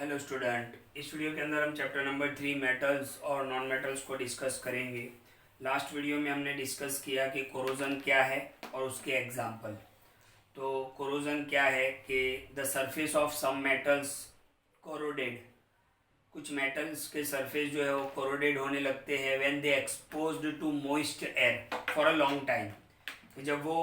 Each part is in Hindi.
हेलो स्टूडेंट, इस वीडियो के अंदर हम चैप्टर नंबर 3 मेटल्स और नॉन मेटल्स को डिस्कस करेंगे। लास्ट वीडियो में हमने डिस्कस किया कि कोरोजन क्या है और उसके एग्जाम्पल। तो कोरोजन क्या है कि the surface of some metals corroded, कुछ मेटल्स के सरफेस जो है वो कोरोडेड होने लगते हैं when they exposed to moist air for a long time. जब वो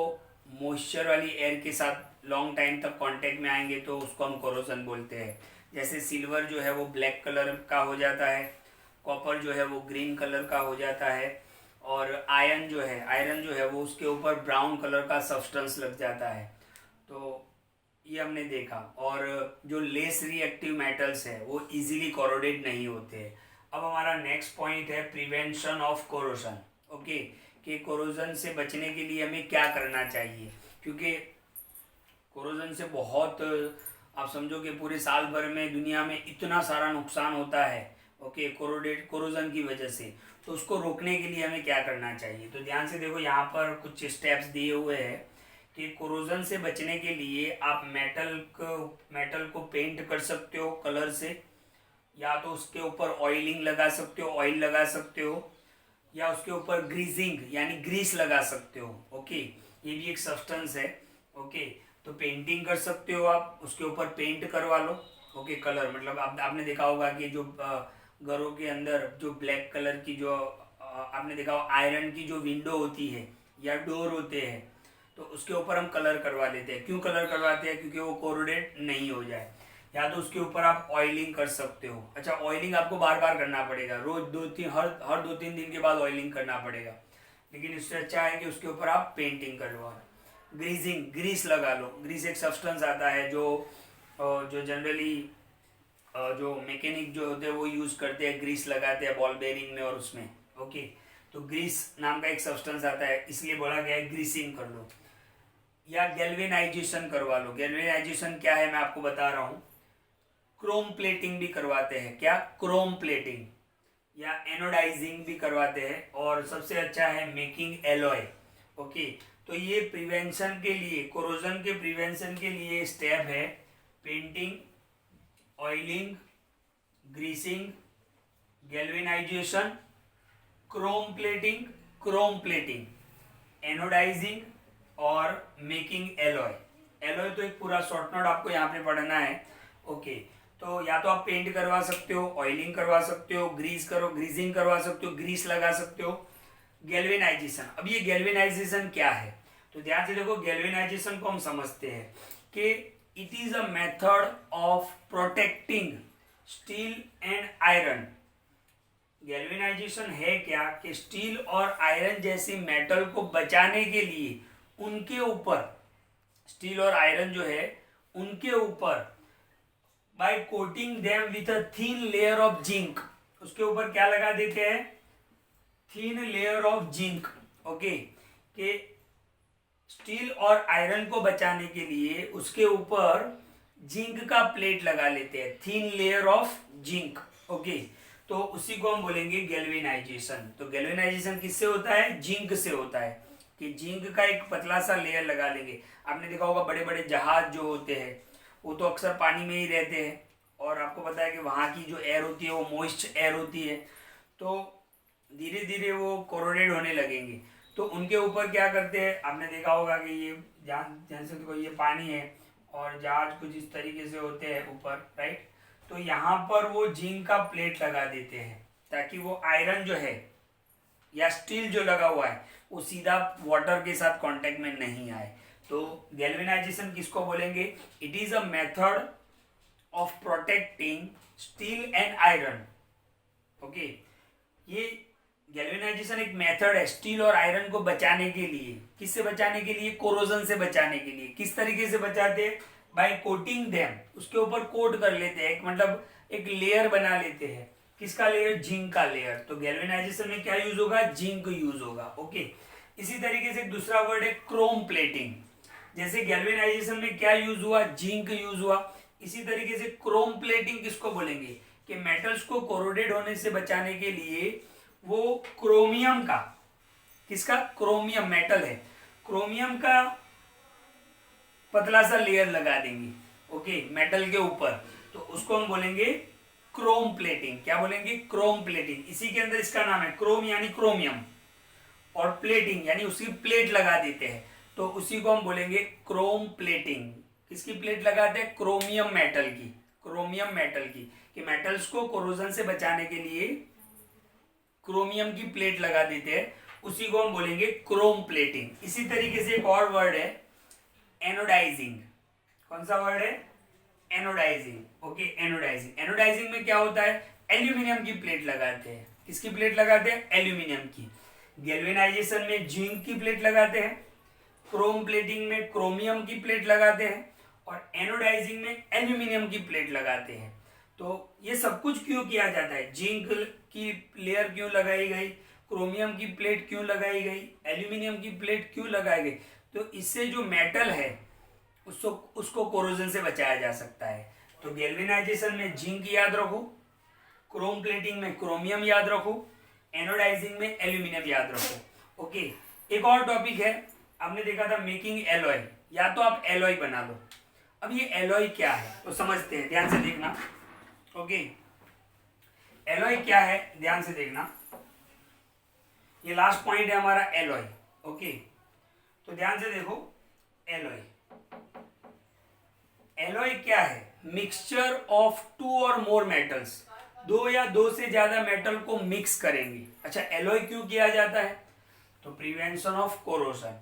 मॉइस्चर वाली एयर के साथ लॉन्ग टाइम तक कांटेक्ट में आएंगे तो उसको हम कोरोजन बोलते हैं। जैसे सिल्वर जो है वो ब्लैक कलर का हो जाता है, कॉपर जो है वो ग्रीन कलर का हो जाता है, और आयरन जो है वो उसके ऊपर ब्राउन कलर का सब्सटेंस लग जाता है। तो ये हमने देखा। और जो लेस रिएक्टिव मेटल्स है वो इजीली कोरोडेड नहीं होते। अब हमारा नेक्स्ट पॉइंट है प्रिवेंशन ऑफ कोरोजन। ओके, कि कोरोजन से बचने के लिए हमें क्या करना चाहिए, क्योंकि कोरोजन से बहुत, आप समझो कि पूरे साल भर में दुनिया में इतना सारा नुकसान होता है ओके कोरोजन की वजह से। तो उसको रोकने के लिए हमें क्या करना चाहिए, तो ध्यान से देखो, यहाँ पर कुछ स्टेप्स दिए हुए हैं कि कोरोजन से बचने के लिए आप मेटल को पेंट कर सकते हो कलर से, या तो उसके ऊपर ऑयलिंग लगा सकते हो, ऑयल लगा सकते हो, या उसके ऊपर ग्रीजिंग यानी ग्रीस लगा सकते हो। ओके, ये भी एक सब्सटेंस है। ओके, तो पेंटिंग कर सकते हो आप, उसके ऊपर पेंट करवा लो। ओके, कलर मतलब आपने देखा होगा कि जो घरों के अंदर जो ब्लैक कलर की जो आपने देखा हो आयरन की जो विंडो होती है या डोर होते हैं, तो उसके ऊपर हम कलर करवा लेते हैं। क्यों कलर करवाते हैं? क्योंकि वो कोरोडेट नहीं हो जाए। या तो उसके ऊपर आप ऑयलिंग कर सकते हो। अच्छा, ऑयलिंग आपको बार बार करना पड़ेगा, रोज हर 2-3 दिन के बाद ऑयलिंग करना पड़ेगा, लेकिन इससे अच्छा है कि उसके ऊपर आप पेंटिंग करवा। ग्रीस लगा लो। ग्रीस एक सब्सटेंस आता है जो जनरली जो मैकेनिक जो होते हैं वो यूज करते हैं, ग्रीस लगाते हैं बॉल बेरिंग में और उसमें। ओके, तो ग्रीस नाम का एक सब्सटेंस आता है, इसलिए बोला गया है ग्रीसिंग कर लो। या गैल्वेनाइजेशन करवा लो। गैल्वेनाइजेशन क्या है मैं आपको बता रहा हूँ। क्रोम प्लेटिंग भी करवाते हैं। क्या? क्रोम प्लेटिंग या एनोडाइजिंग भी करवाते हैं, और सबसे अच्छा है मेकिंग एलॉय। ओके, तो ये प्रिवेंशन के लिए, कोरोजन के प्रिवेंशन के लिए स्टेप है painting, oiling, greasing, galvanization, chrome plating, anodizing और मेकिंग एलॉय। एलॉय तो एक पूरा शॉर्ट नोट आपको यहाँ पे पढ़ना है। ओके, तो या तो आप पेंट करवा सकते हो, ऑयलिंग करवा सकते हो, ग्रीसिंग करवा सकते हो, ग्रीस लगा सकते हो। गैल्वेनाइजेशन, अब ये गैल्वेनाइजेशन क्या है, तो ध्यान से देखो, गैल्वेनाइजेशन को हम समझते हैं कि it is a method of protecting steel and iron. Galvanisation है क्या कि स्टील और आयरन जैसी मेटल को बचाने के लिए उनके ऊपर, स्टील और आयरन जो है उनके ऊपर by coating them with a thin layer of zinc, उसके ऊपर क्या लगा देते हैं? Thin layer of zinc. Okay, कि स्टील और आयरन को बचाने के लिए उसके ऊपर जिंक का प्लेट लगा लेते हैं, thin layer of zinc. Okay, तो उसी को हम बोलेंगे गैल्वेनाइजेशन। तो गैल्वेनाइजेशन किससे होता है? जिंक से होता है, कि जिंक का एक पतला सा लेयर लगा लेंगे। आपने देखा होगा बड़े बड़े जहाज जो होते हैं वो तो अक्सर पानी में ही रहते हैं, और आपको पता है कि वहाँ की जो एयर होती है वो मॉइस्ट एयर होती है, तो धीरे धीरे वो कोरोडेड होने लगेंगे। तो उनके ऊपर क्या करते हैं, आपने देखा होगा कि ये ध्यान से देखो, ये पानी है और जहाज कुछ इस तरीके से होते हैं ऊपर, राइट। तो यहाँ पर वो जिंक का प्लेट लगा देते हैं ताकि वो आयरन जो है या स्टील जो लगा हुआ है वो सीधा वाटर के साथ कांटेक्ट में नहीं आए। तो गैल्वेनाइजेशन किसको बोलेंगे? It is a method of protecting steel and iron. Okay, ये गैल्वेनाइजेशन एक मेथड है स्टील और आयरन को बचाने के लिए। किससे बचाने के लिए? कोरोजन से बचाने के लिए। किस तरीके से बचाते हैं? बाय कोटिंग देम, उसके ऊपर कोट कर लेते हैं, मतलब एक लेयर बना लेते हैं। किसका लेयर? जिंक का लेयर। तो गैल्वेनाइजेशन में क्या यूज होगा? जिंक यूज होगा। ओके, इसी तरीके से दूसरा वर्ड है क्रोम प्लेटिंग। जैसे गैल्वेनाइजेशन में क्या यूज हुआ? जिंक यूज हुआ। इसी तरीके से क्रोम प्लेटिंग किसको बोलेंगे? कि मेटल्स को कोरोडेड होने से बचाने के लिए वो क्रोमियम का, किसका? क्रोमियम मेटल है, क्रोमियम का पतला सा लेयर लगा देंगे। ओके, मेटल के ऊपर, तो उसको हम बोलेंगे क्रोम प्लेटिंग। क्या बोलेंगे? Chrome plating. इसी के अंदर इसका नाम है क्रोम यानी क्रोमियम, और प्लेटिंग यानी उसकी प्लेट लगा देते हैं, तो उसी को हम बोलेंगे क्रोम प्लेटिंग। किसकी प्लेट लगाते हैं? क्रोमियम मेटल की। क्रोमियम मेटल की, कि मेटल्स को कोरोजन से बचाने के लिए क्रोमियम की प्लेट लगा देते हैं, उसी को हम बोलेंगे क्रोम प्लेटिंग। इसी तरीके से एक और वर्ड है एनोडाइजिंग। कौन सा वर्ड है? एनोडाइजिंग। Okay, anodising. एनोडाइजिंग में क्या होता है? एल्यूमिनियम की प्लेट लगाते हैं। किसकी प्लेट लगाते हैं? एल्यूमिनियम की। गैल्वेनाइजेशन में जिंक की प्लेट लगाते हैं, क्रोम प्लेटिंग में क्रोमियम की प्लेट लगाते हैं, और एनोडाइजिंग में एल्यूमिनियम की प्लेट लगाते हैं। तो ये सब कुछ क्यों किया जाता है? जिंक की लेयर क्यों लगाई गई, क्रोमियम की प्लेट क्यों लगाई गई, एल्यूमिनियम की प्लेट क्यों लगाई गई? तो इससे जो मेटल है उसको कोरोजन से बचाया जा सकता है। तो गैल्वेनाइजेशन में जिंक याद रखो, क्रोम प्लेटिंग में क्रोमियम याद रखो, एनोडाइजिंग में एल्यूमिनियम याद रखो। ओके, एक और टॉपिक है, आपने देखा था मेकिंग एलॉय, या तो आप एलॉय बना लो। अब ये एलॉय क्या है तो समझते हैं, ध्यान से देखना। ओके, एलॉय क्या है ध्यान से देखना, ये लास्ट पॉइंट है हमारा एलॉय। ओके, तो ध्यान से देखो, एलॉय एलॉय क्या है? Mixture of two or more metals, दो या दो से ज्यादा मेटल को मिक्स करेंगे। अच्छा, एलॉय क्यों किया जाता है? तो प्रिवेंशन ऑफ कोरोजन,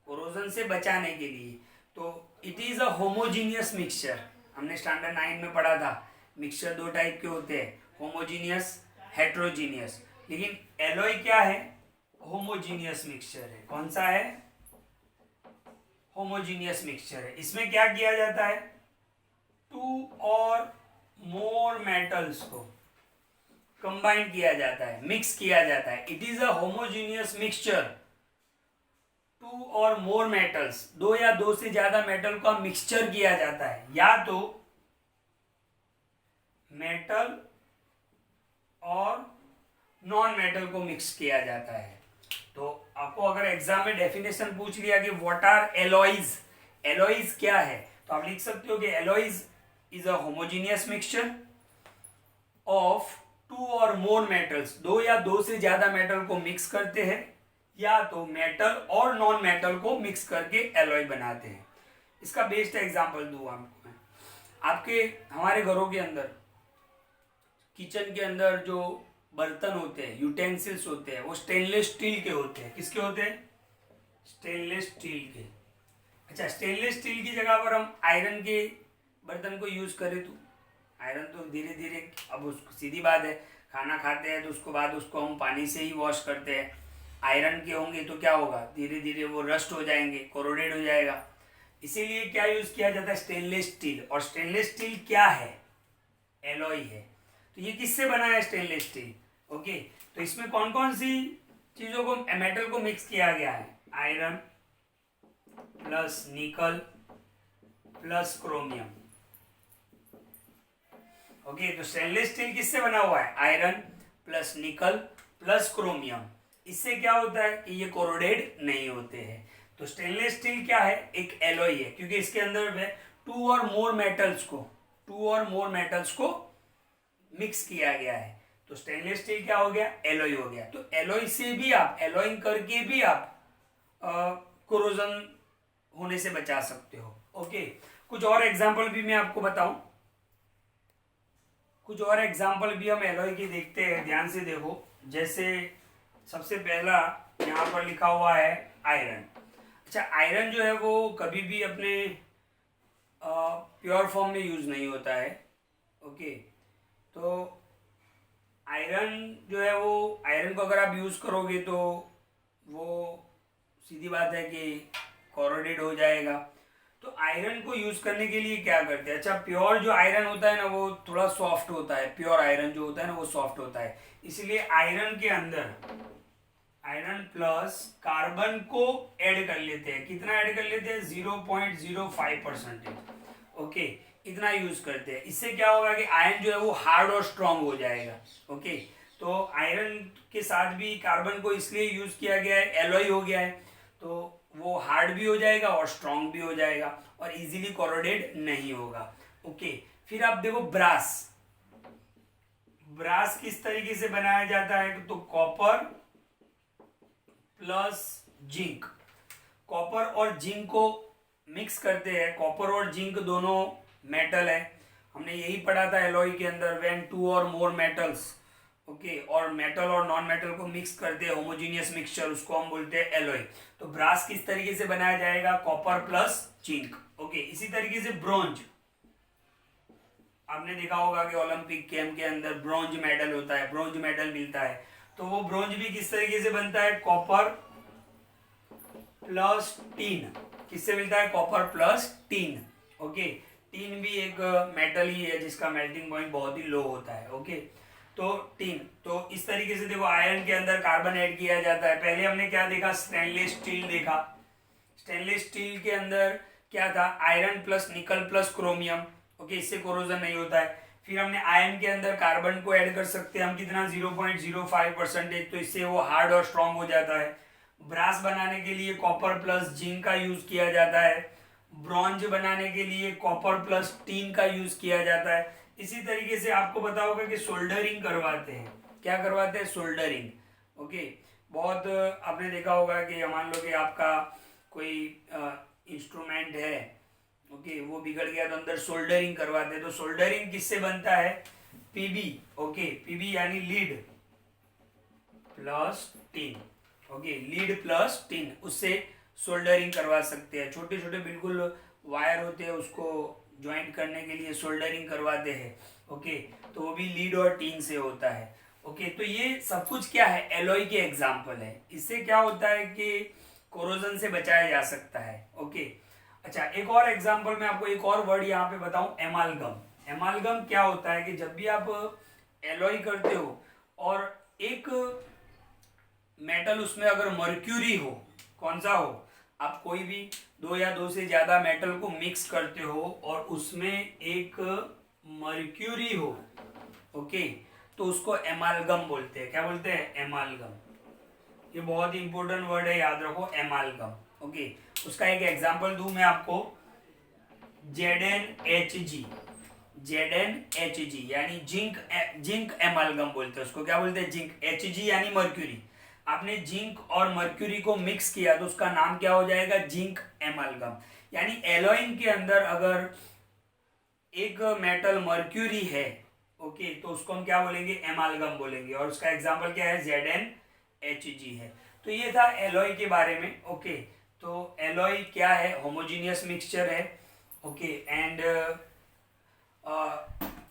कोरोजन से बचाने के लिए। तो it is a homogeneous mixture. हमने स्टैंडर्ड 9 में पढ़ा था, मिक्सचर दो टाइप के होते हैं, होमोजीनियस, हेट्रोजीनियस। लेकिन एलॉय क्या है? होमोजीनियस मिक्सचर है। कौन सा है? होमोजीनियस मिक्सचर है। इसमें क्या किया जाता है? टू और मोर मेटल्स को कंबाइन किया जाता है, मिक्स किया जाता है। It is a homogeneous mixture, two or more metals, दो या दो से ज्यादा मेटल का मिक्सचर किया जाता है, या तो मेटल और नॉन मेटल को मिक्स किया जाता है। तो आपको अगर एग्जाम में डेफिनेशन पूछ लिया कि व्हाट आर एलॉयज, एलॉयज क्या है, तो आप लिख सकते हो कि alloys is a homogeneous mixture of two or more metals, दो या दो से ज्यादा मेटल को मिक्स करते हैं, या तो मेटल और नॉन मेटल को मिक्स करके एलॉय बनाते हैं। इसका बेस्ट एग्जांपल दूं आपको मैं, आपके हमारे घरों के अंदर, किचन के अंदर जो बर्तन होते हैं, यूटेंसिल्स होते हैं, वो स्टेनलेस स्टील के होते हैं। किसके होते हैं? स्टेनलेस स्टील के। अच्छा, स्टेनलेस स्टील की जगह पर हम आयरन के बर्तन को यूज करें तो आयरन तो धीरे धीरे, अब उसको सीधी बात है, खाना खाते हैं तो उसको बाद उसको हम पानी से ही वॉश करते हैं। आयरन के होंगे तो क्या होगा? धीरे धीरे वो रस्ट हो जाएंगे, कोरोडेड हो जाएगा। इसीलिए क्या यूज किया जाता है? Stainless steel. और स्टेनलेस स्टील क्या है? एलॉय है। तो ये किससे बना है? Stainless steel. ओके, तो इसमें कौन कौन सी चीजों को, मेटल को मिक्स किया गया है? Iron plus nickel plus chromium. Okay, तो स्टेनलेस स्टील किससे बना हुआ है? Iron plus nickel plus chromium. इससे क्या होता है कि ये कोरोडेड नहीं होते हैं। तो स्टेनलेस स्टील क्या है? एक एलॉय है, क्योंकि इसके अंदर टू और मोर मेटल्स को मिक्स किया गया है। तो स्टेनलेस स्टील क्या हो गया? एलॉय हो गया। तो एलॉय से भी आप, एलॉइंग करके भी आप कोरोजन होने से बचा सकते हो। ओके, कुछ और एग्जांपल भी मैं आपको बताऊं, कुछ और एग्जांपल भी हम एलॉय की देखते हैं, ध्यान से देखो। जैसे सबसे पहला यहाँ पर लिखा हुआ है आयरन। अच्छा, आयरन जो है वो कभी भी अपने प्योर फॉर्म में यूज नहीं होता है। ओके, तो आयरन जो है वो, आयरन को अगर आप यूज करोगे तो वो सीधी बात है कि कोरोडेड हो जाएगा। तो आयरन को यूज करने के लिए क्या करते हैं? अच्छा, प्योर जो आयरन होता है ना वो थोड़ा सॉफ्ट होता है, प्योर आयरन जो होता है ना वो सॉफ्ट होता है, इसलिए आयरन के अंदर आयरन प्लस कार्बन को ऐड कर लेते हैं। कितना ऐड कर लेते हैं? 0.05%। ओके, इतना यूज करते हैं। इससे क्या होगा कि आयरन जो है वो हार्ड और स्ट्रांग हो जाएगा। ओके, तो आयरन के साथ भी कार्बन को इसलिए यूज किया गया है, एलॉय हो गया है, तो वो हार्ड भी हो जाएगा और स्ट्रांग भी हो जाएगा और इजीली कोरोडेड नहीं होगा। ओके, फिर आप देखो ब्रास, ब्रास किस तरीके से बनाया जाता है, तो कॉपर प्लस जिंक, कॉपर और जिंक को मिक्स करते हैं। कॉपर और जिंक दोनों मेटल है, हमने यही पढ़ा था एलॉय के अंदर, when to or more metals, okay, और मेटल और नॉन मेटल को मिक्स करते हैं, होमोजीनियस मिक्सचर, उसको हम बोलते हैं एलॉय। तो ब्रास किस तरीके से बनाया जाएगा, कॉपर प्लस जिंक, ओके। इसी तरीके से ब्रोंज, आपने देखा होगा कि ओलंपिक गेम के अंदर ब्रोंज मेडल होता है, ब्रोंज मेडल मिलता है, तो वो ब्रोंज भी किस तरीके से बनता है, कॉपर प्लस टीन, किससे मिलता है, copper plus tin, okay. Tin भी एक मेटल ही है जिसका मेल्टिंग पॉइंट बहुत ही लो होता है, ओके। तो टीन, तो इस तरीके से देखो आयरन के अंदर कार्बन ऐड किया जाता है। पहले हमने क्या देखा, स्टेनलेस स्टील देखा, स्टेनलेस स्टील के अंदर क्या था, iron plus nickel plus chromium, okay, इससे कोरोजन नहीं होता है। फिर हमने आयरन के अंदर कार्बन को ऐड कर सकते हैं हम, कितना 0.05%, तो इससे वो हार्ड और स्ट्रांग हो जाता है। ब्रास बनाने के लिए कॉपर प्लस जिंक का यूज किया जाता है, ब्रॉन्ज बनाने के लिए कॉपर प्लस टीन का यूज किया जाता है। इसी तरीके से आपको पता होगा कि सोल्डरिंग करवाते हैं, क्या करवाते हैं, सोल्डरिंग, ओके। बहुत आपने देखा होगा कि मान लो कि आपका कोई इंस्ट्रूमेंट है, ओके, वो बिगड़ गया तो अंदर सोल्डरिंग करवाते हैं। तो सोल्डरिंग किससे बनता है, पीबी, ओके, पीबी यानी lead plus tin, okay, lead plus tin, उससे सोल्डरिंग करवा सकते हैं। छोटे छोटे बिल्कुल वायर होते हैं, उसको ज्वाइंट करने के लिए सोल्डरिंग करवाते हैं, ओके, तो वो भी लीड और टीन से होता है, ओके। तो ये सब कुछ क्या है, एलॉय के एग्जाम्पल है। इससे क्या होता है कि कोरोजन से बचाया जा सकता है, ओके। अच्छा, एक और एग्जाम्पल मैं आपको एक और वर्ड यहाँ पे बताऊं, एमालगम। एमालगम क्या होता है कि जब भी आप एलॉय करते हो और एक मेटल उसमें अगर मर्क्यूरी हो, कौन सा हो, आप कोई भी दो या दो से ज्यादा मेटल को मिक्स करते हो और उसमें एक मर्क्यूरी हो, ओके, तो उसको एमालगम बोलते हैं। क्या बोलते हैं, एमालगम। ये बहुत ही इंपॉर्टेंट वर्ड है, याद रखो, एमालगम, ओके। उसका एक एग्जांपल दूं मैं आपको, ZnHg, ZnHg यानी जिंक, जिंक एमालगम बोलते हैं उसको। क्या बोलते हैं, जिंक, Hg यानी मर्क्यूरी। आपने जिंक और मर्क्यूरी को मिक्स किया तो उसका नाम क्या हो जाएगा, जिंक एमालगम। यानी एलॉइन के अंदर अगर एक मेटल मर्क्यूरी है, ओके, तो उसको हम क्या बोलेंगे, एमालगम बोलेंगे, और उसका एग्जांपल क्या है, ZnHg है। तो ये था एलॉय के बारे में, ओके। तो एलॉय क्या है, होमोजीनियस मिक्सचर है, okay, and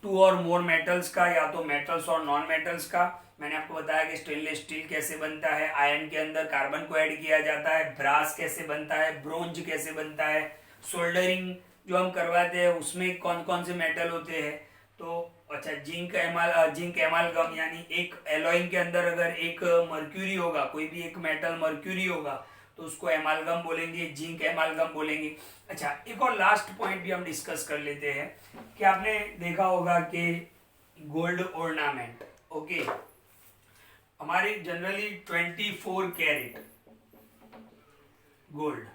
to or more metals का, या तो मेटल्स और नॉन मेटल्स का। मैंने आपको बताया कि स्टेनलेस स्टील कैसे बनता है, आयरन के अंदर कार्बन को ऐड किया जाता है, ब्रास कैसे बनता है, ब्रोंज कैसे बनता है, सोल्डरिंग जो हम करवाते हैं उसमें कौन कौन से मेटल होते हैं। तो अच्छा, जिंक एमालगम यानी एक एलॉइन के अंदर अगर एक मर्क्यूरी होगा, कोई भी एक मेटल मर्क्यूरी होगा, तो उसको एमालगम बोलेंगे, जिंक एमालगम बोलेंगे। अच्छा, एक और लास्ट पॉइंट भी हम डिस्कस कर लेते हैं कि आपने देखा होगा कि गोल्ड ऑर्नामेंट, ओके, हमारे generally 24 carat gold,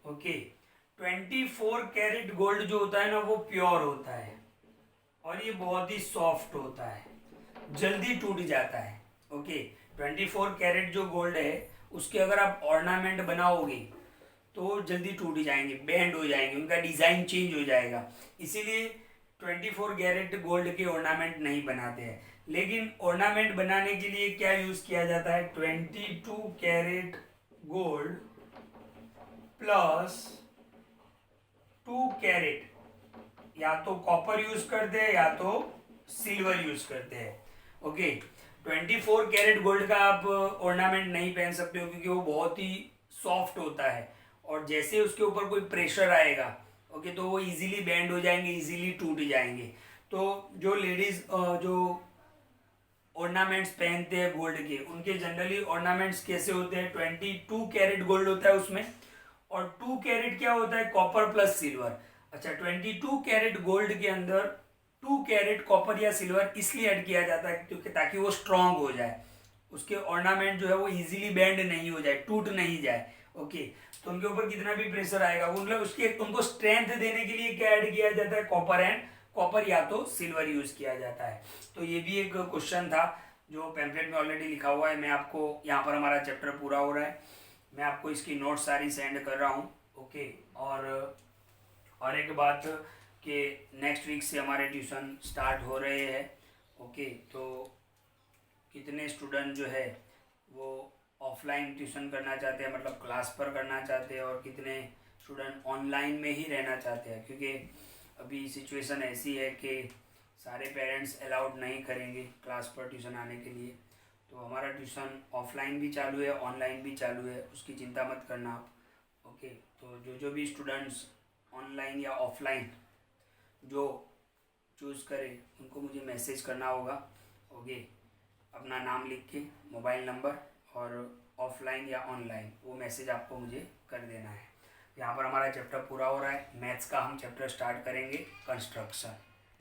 okay, 24 carat gold जो होता है ना, वो प्योर होता है और ये बहुत ही सॉफ्ट होता है, जल्दी टूट जाता है, ओके। 24 कैरेट जो गोल्ड है उसके अगर आप ऑर्नामेंट बनाओगे तो जल्दी टूट जाएंगे, बेंड हो जाएंगे, उनका डिजाइन चेंज हो जाएगा। इसीलिए 24 कैरेट गोल्ड के ऑर्नामेंट नहीं बनाते हैं। लेकिन ऑर्नामेंट बनाने के लिए क्या यूज किया जाता है, 22 कैरेट गोल्ड प्लस 2 कैरेट, या तो कॉपर यूज करते हैं या तो सिल्वर यूज करते हैं, ओके। 24 कैरेट गोल्ड का आप ऑर्नामेंट नहीं पहन सकते हो क्योंकि वो बहुत ही सॉफ्ट होता है और जैसे उसके ऊपर कोई प्रेशर आएगा, ओके, तो वो इजीली बेंड हो जाएंगे, इजीली टूट जाएंगे। तो जो लेडीज जो ऑर्नामेंट्स पहनते हैं गोल्ड के, उनके जनरली ऑर्नामेंट्स कैसे होते हैं, 22 कैरेट गोल्ड होता है उसमें, और 2 कैरेट क्या होता है, कॉपर प्लस सिल्वर। अच्छा, 22 कैरेट गोल्ड के अंदर 2 कैरेट कॉपर या सिल्वर इसलिए ऐड किया जाता है क्योंकि ताकि वो स्ट्रांग हो जाए, उसके ऑर्नामेंट जो है वो इजीली बेंड नहीं हो जाए, टूट नहीं जाए, ओके, तो उनके ऊपर कितना भी प्रेशर आएगा वो मतलब उसके उनको स्ट्रेंथ देने के लिए क्या ऐड किया जाता है, कॉपर एंड कॉपर या तो सिल्वर यूज किया जाता है। तो ये भी एक क्वेश्चन था जो पैम्पलेट में ऑलरेडी लिखा हुआ है। मैं आपको यहाँ पर हमारा चैप्टर पूरा हो रहा है, मैं आपको इसकी नोट सारी सेंड कर रहा हूँ। ओके, और एक बात कि नेक्स्ट वीक से हमारे ट्यूशन स्टार्ट हो रहे हैं। ओके, तो कितने स्टूडेंट जो है वो ऑफलाइन ट्यूशन करना चाहते हैं, मतलब क्लास पर करना चाहते हैं, और कितने स्टूडेंट ऑनलाइन में ही रहना चाहते हैं, क्योंकि अभी सिचुएशन ऐसी है कि सारे पेरेंट्स अलाउड नहीं करेंगे क्लास पर ट्यूशन आने के लिए। तो हमारा ट्यूशन ऑफलाइन भी चालू है, ऑनलाइन भी चालू है, उसकी चिंता मत करना आप। ओके, तो जो भी स्टूडेंट्स ऑनलाइन या ऑफलाइन जो चूज़ करें उनको मुझे मैसेज करना होगा। ओके, अपना नाम लिख के, मोबाइल नंबर और ऑफलाइन या ऑनलाइन वो मैसेज आपको मुझे कर देना है। यहाँ पर हमारा चैप्टर पूरा हो रहा है। मैथ्स का हम चैप्टर स्टार्ट करेंगे कंस्ट्रक्शन।